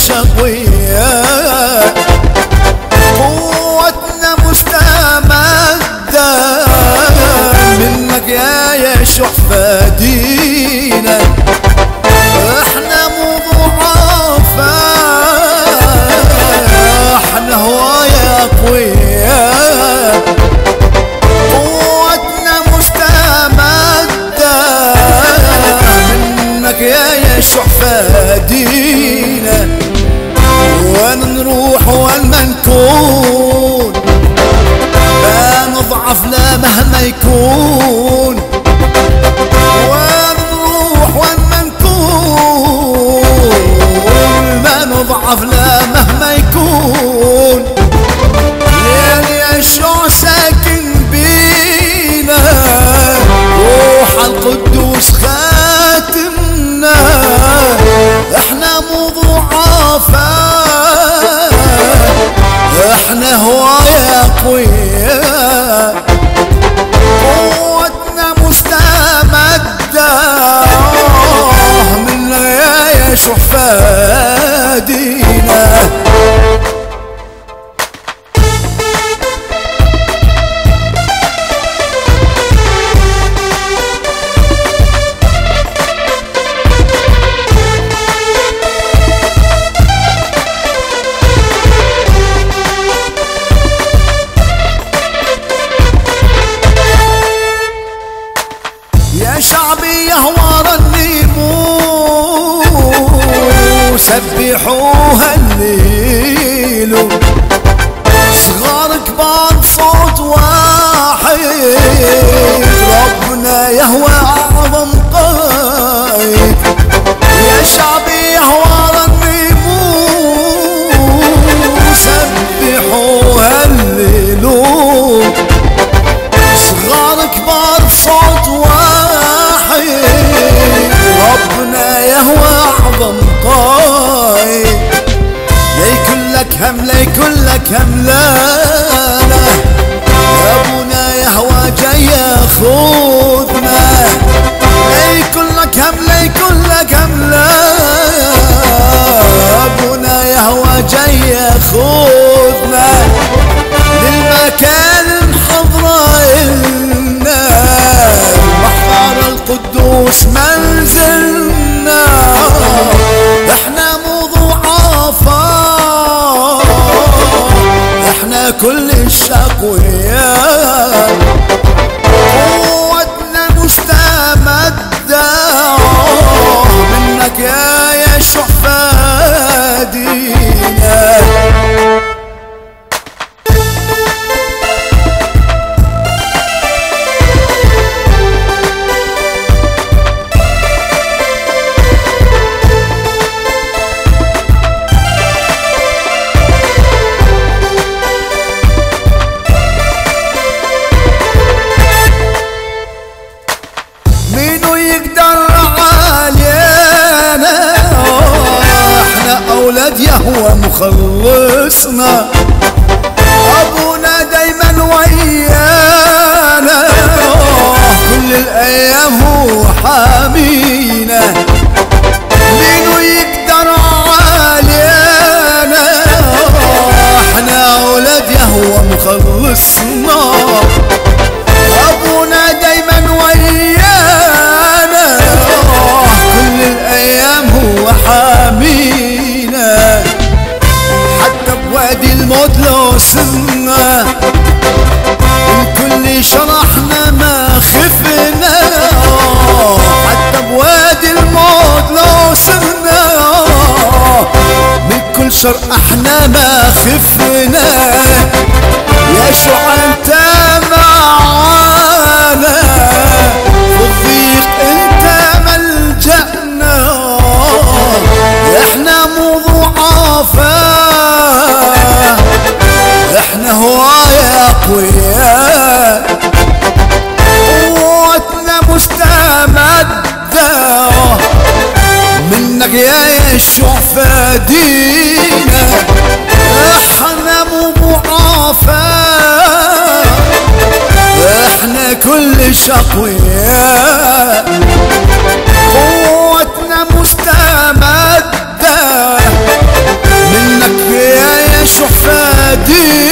الشقوية، قوتنا مستمدة منك يا يشوع فدينا. احنا مو ضعفاء، احنا هواية اقوياء، قوتنا مستمدة منك يا يشوع فدينا. وين نروح وين ما نكون ما نضعف لا مهما يكون، وين نروح وين ما نكون ما نضعف لا مهما يكون. ليل يشوع ساكن بينا، روح القدوس خاتمنا. احنا مو ضعفاء، احنا هواية اقوياء، قوتنا مستمدة من يا يشوع فادينا. يا شعبي يهوى رنموا سبحوا هللوا، صغار كبار بصوت واحد، ربنا يهوى أعظم قائد. يا شعبي يهوى رنموا سبحوا هللوا، صغار كبار بصوت واحد، ربنا يهوى أعظم قائد. ليكن لك هم ليكن لك هم لانا، أبونا يهوى جاي ياخذنا. ليكن لك هم ليكن لك هم لانا، أبونا يهوى جاي ياخذنا للمكان الحضرة إلنا، محضر القدوس منزلنا. احنا مو ضعفاء، احنا كل الشقوياء، قوتنا مستمدة منك يا يشوع فادينا. أولاد يهوى مخلصنا، أبونا دايما ويانا، كل الأيام هو حامينا. مينو يقدر علينا، احنا أولاد يهوى مخلصنا، أبونا دايما ويانا، كل الأيام هو حامينا. حتى بوادي الموت لو صرنا، الكل شرحنا ما خفنا. حتى بوادي الموت لو صرنا، من كل شر احنا ما خفنا. يشوع انت معانا، في الضيق انت ملجأنا. احنا مو ضعفاء، احنا هواية اقوياء، قوتنا مستمدة منك يا يشوع فادينا. احنا مو ضعفاء، احنا كل شقوياء، قوتنا مستمدة فدينا